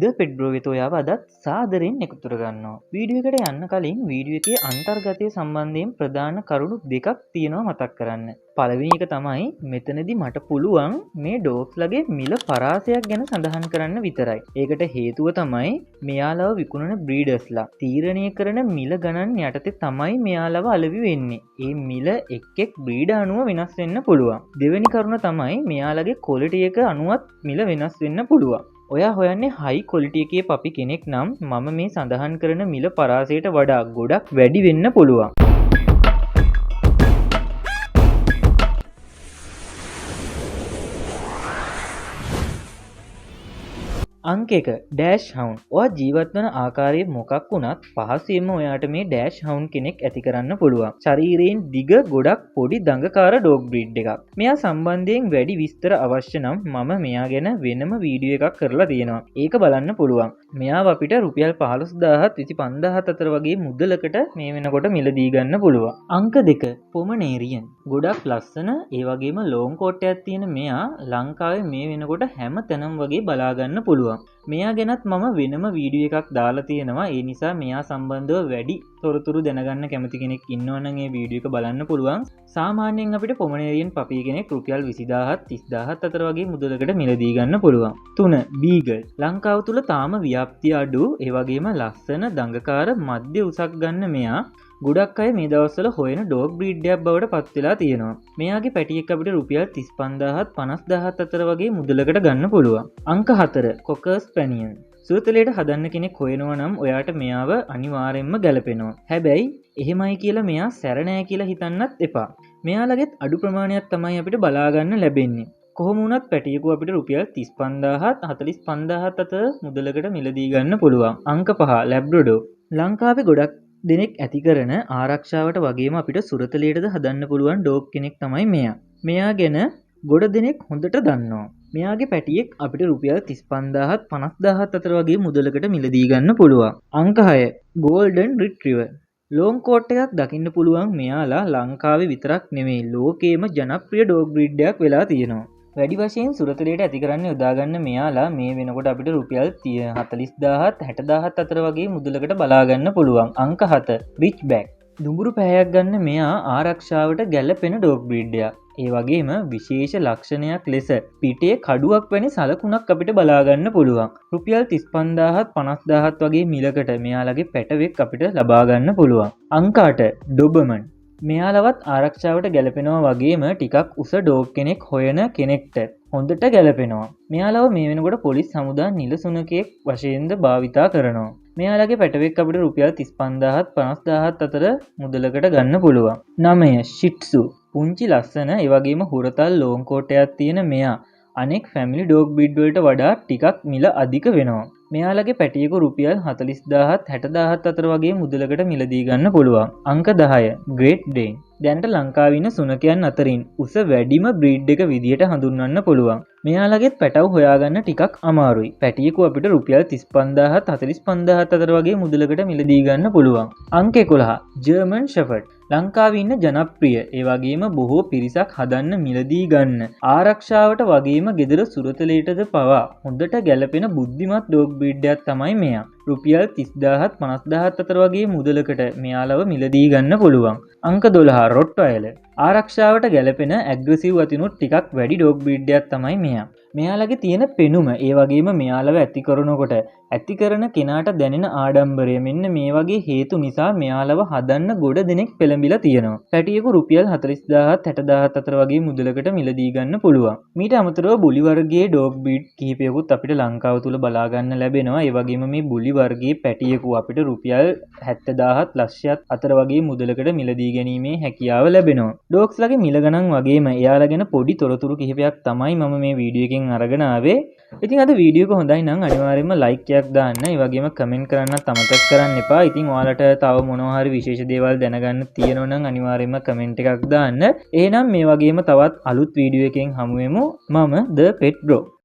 ද පෙඩ්රෝ වෙත ඔයාව අදත් සාදරයෙන් එකතු කරගන්නවා. වීඩියෝ එකට යන්න කලින් වීඩියෝ එකේ අන්තර්ගතය සම්බන්ධයෙන් ප්‍රධාන කරුණු දෙකක් තියෙනවා මතක් කරන්න. පළවෙනි එක තමයි මෙතනදී මට පුළුවන් මේ ඩොග්ස්ලගේ මිල පරාසයක් ගැන සඳහන් කරන්න විතරයි. ඒකට හේතුව තමයි මෙයාලව විකුණන බ්‍රීඩර්ස්ලා තීරණය කරන මිල ගණන් යටතේ තමයි මෙයාලව අලෙවි වෙන්නේ. ඒ මිල එක් බ්‍රීඩ අනුව වෙනස් වෙන්න පුළුවන්. දෙවෙනි කරුණ තමයි මෙයාලගේ ක්වොලිටි එක අනුවත් මිල වෙනස් වෙන්න පුළුවන්. ඔයා හොයන්නේ හයි ක්වොලිටි එකේ පපි කෙනෙක් නම් මම මේ සඳහන් කරන මිල පරාසයට වඩා ගොඩක් වැඩි වෙන්න පුළුවන්. අංක 1 ඩෑෂ් හවුන්. ඔයා ජීවත් වන ආකාරය මොකක් වුණත් පහසුවෙන්ම ඔයාට මේ ඩෑෂ් හවුන් කෙනෙක් ඇති කරන්න පුළුවන්. ශරීරයෙන් දිග ගොඩක් පොඩි දඟකාර ඩොග් බ්‍රීඩ් එකක්. මෙයා සම්බන්ධයෙන් වැඩි විස්තර අවශ්‍ය නම් මම මෙයා ගැන වෙනම වීඩියෝ එකක් කරලා තියෙනවා. ඒක බලන්න පුළුවන්. මෙයාව අපිට රුපියල් 15000ත් 25000ත් අතර වගේ මුදලකට මේ වෙනකොට මිලදී ගන්න පුළුවන්. අංක 2 පොමනේරියන්. ගොඩක් ලස්සන ඒ වගේම ලෝන් කෝට්ටයක් තියෙන මෙයා ලංකාවේ මේ වෙනකොට හැම තැනම වගේ බලා ගන්න පුළුවන්. මෙයා ගැනත් මම වෙනම වීඩියෝ එකක් දාලා තියෙනවා. ඒ නිසා මෙයා සම්බන්ධව වැඩි තොරතුරු දැනගන්න කැමති කෙනෙක් ඉන්නවා නම් ඒ වීඩියෝ එක බලන්න පුළුවන්. සාමාන්‍යයෙන් අපිට පොමනේරියන් පපි කෙනෙක් රුපියල් 20000ත් 30000ත් අතර වගේ මුදලකට මිලදී ගන්න පුළුවන්. 3 බීගල්. ලංකාව තුල තාම ව්‍යාප්තිය අඩු ඒ වගේම ලස්සන දඟකාර මධ්‍ය උසක් ගන්න මෙයා ගොඩක් අය මේ දවස්වල හොයන ඩොග් බ්‍රීඩ් එකක් බවට පත් වෙලා තියෙනවා. මෙයාගේ පැටි එක අපිට රුපියල් 35000ත් 50000ත් අතර වගේ මුදලකට ගන්න පුළුවන්. අංක 4 කොකර් ස්පැනියල්. සුවතලයට හදන්න කෙනෙක් හොයනවා නම් ඔයාට මෙයාව අනිවාර්යෙන්ම ගැලපෙනවා. හැබැයි එහෙමයි කියලා මෙයා සැර නෑ කියලා හිතන්නත් එපා. මෙයාලගෙත් අඩු ප්‍රමාණයක් තමයි අපිට බලා ගන්න ලැබෙන්නේ. කොහොම වුණත් පැටියෙකු අපිට රුපියල් 35000ත් 45000ත් අතර මුදලකට මිලදී ගන්න පුළුවන්. අංක 5 ලැබ්‍රඩෝ. ලංකාවේ ගොඩක් දෙනෙක් ඇති කරන ආරක්ෂාවට වගේම අපිට සුරතලයටද හදන්න පුළුවන් ඩෝග් කෙනෙක් තමයි මෙයා. මෙයා ගැන ගොඩ දෙනෙක් හොඳට දන්නවා. මෙයාගේ පැටියෙක් අපිට රුපියල් 35000ත් 50000ත් අතර වගේ මුදලකට මිලදී ගන්න පුළුවන්. අංක 6 ගෝල්ඩන් රිට්‍රීවර්. ලෝන් කෝට් එකක් දකින්න පුළුවන් මෙයාලා ලංකාවේ විතරක් නෙමෙයි ලෝකේම ජනප්‍රිය ඩෝග් බ්‍රීඩ් එකක් වෙලා තියෙනවා. වැඩි වශයෙන් සුරතලයට ඇති කරන්න යොදාගන්න මෙයාලා මේ වෙනකොට අපිට රුපියල් 40000ත් 60000ත් අතර වගේ මුදලකට බලාගන්න පුළුවන්. අංක 7 රිච් බැක්. දුඹුරු පැහැයක් ගන්න මෙයා ආරක්ෂාවට ගැලපෙන ඩොග් බ්‍රීඩ් එකක්. ඒ වගේම විශේෂ ලක්ෂණයක් ලෙස පිටේ කඩුවක් වැනි සලකුණක් අපිට බලාගන්න පුළුවන්. රුපියල් 35000ත් 50000ත් වගේ මිලකට මෙයාලගේ පැටවෙක් අපිට ලබා ගන්න පුළුවන්. අංක 8 ඩොබර්මන්. මෙයාලවත් ආරක්ෂාවට ගැලපෙනවා වගේම ටිකක් උස ඩෝග් කෙනෙක් හොයන කෙනෙක්ට හොඳට ගැලපෙනවා. මෙයාලව මේ වෙනකොට පොලිස් හමුදා නිලසුනකෙක් වශයෙන්ද භාවිතා කරනවා. මෙයාලගේ පැටවෙක් අපිට රුපියල් 35000ත් 50000ත් අතර මුදලකට ගන්න පුළුවන්. 9 ෂිට්සු. පුංචි ලස්සන ඒ වගේම හුරතල් ලෝන් කෝටයක් තියෙන මෙයා අනෙක් ෆැමිලි ඩොග් බ්‍රීඩ් වලට වඩා ටිකක් මිල අධික වෙනවා. මෙයාලගේ පැටියෙකු රුපියල් 40000ත් 60000ත් අතර වගේ මුදලකට මිලදී ගන්න පුළුවන්. අංක 10 ග්‍රේට් ඩේන්. දැනට ලංකාවේ ඉන්න සුනකයන් අතරින් උස වැඩිම බ්‍රීඩ් එක විදියට හඳුන්වන්න පුළුවන්. මෙයාලගෙත් පැටව හොයාගන්න ටිකක් අමාරුයි. පැටියෙකු අපිට රුපියල් 35000ත් 45000ත් අතර වගේ මුදලකට මිලදී ගන්න පුළුවන්. අංක 11 ජර්මන් ෂෙෆර්ඩ්. ලංකාවේ ඉන්න ජනප්‍රිය ඒ වගේම බොහෝ පිරිසක් හදන්න මිලදී ගන්න ආරක්ෂාවට වගේම ගෙදර සුරතලයටද පවා හොඳට ගැලපෙන බුද්ධිමත් ඩොග් බ්‍රීඩ් එකක් තමයි මෙයා. රුපියල් 30000ත් 50000ත් අතර වගේ මුදලකට මෙයාලව මිලදී ගන්න පුළුවන්. අංක 12 රොට්වයිලර්. ආරක්ෂාවට ගැලපෙන ඇග්‍රසිව් අතිනුත් ටිකක් වැඩි ඩොග් බ්‍රීඩ් එකක් තමයි මෙයා. මෙයාලගේ තියෙන පෙනුම ඒ වගේම මෙයාලව ඇති කරනකොට ඇති කරන කෙනාට දැනෙන ආඩම්බරය මෙන්න මේ වගේ හේතු නිසා මෙයාලව හදන්න ගොඩ දෙනෙක් පෙළඹිලා තියෙනවා. පැටියෙකු රුපියල් 40000ත් 60000ත් අතර වගේ මුදලකට මිලදී ගන්න පුළුවන්. මීට අමතරව බුලි වර්ගයේ ඩොග් බ්‍රීඩ් කිහිපයකුත් අපිට ලංකාව තුල බලා ගන්න ලැබෙනවා. ඒ වගේම මේ බුලි වර්ගයේ පැටියෙකු අපිට රුපියල් 70000ත් ලක්ෂයක් අතර වගේ මුදලකට මිලදී ගැනීමේ හැකියාව ලැබෙනවා. ඩොග්ස්ලගේ මිල ගණන් වගේම එයාලා ගැන පොඩි තොරතුරු කිහිපයක් තමයි මම මේ වීඩියෝ එකෙන් අරගෙන ආවේ. ඉතින් අද වීඩියෝ එක හොඳයි නම් අනිවාර්යයෙන්ම ලයික් එකක් දාන්න. ඒ වගේම කමෙන්ට් කරන්නත් අමතක කරන්න එපා. ඉතින් ඔයාලට තව මොනවා හරි විශේෂ දේවල් දැනගන්න තියෙනවා නම් අනිවාර්යයෙන්ම කමෙන්ට් එකක් දාන්න. එහෙනම් මේ වගේම තවත් අලුත් වීඩියෝ එකකින් හමු වෙමු. මම ද පෙට් බ්‍රෝ.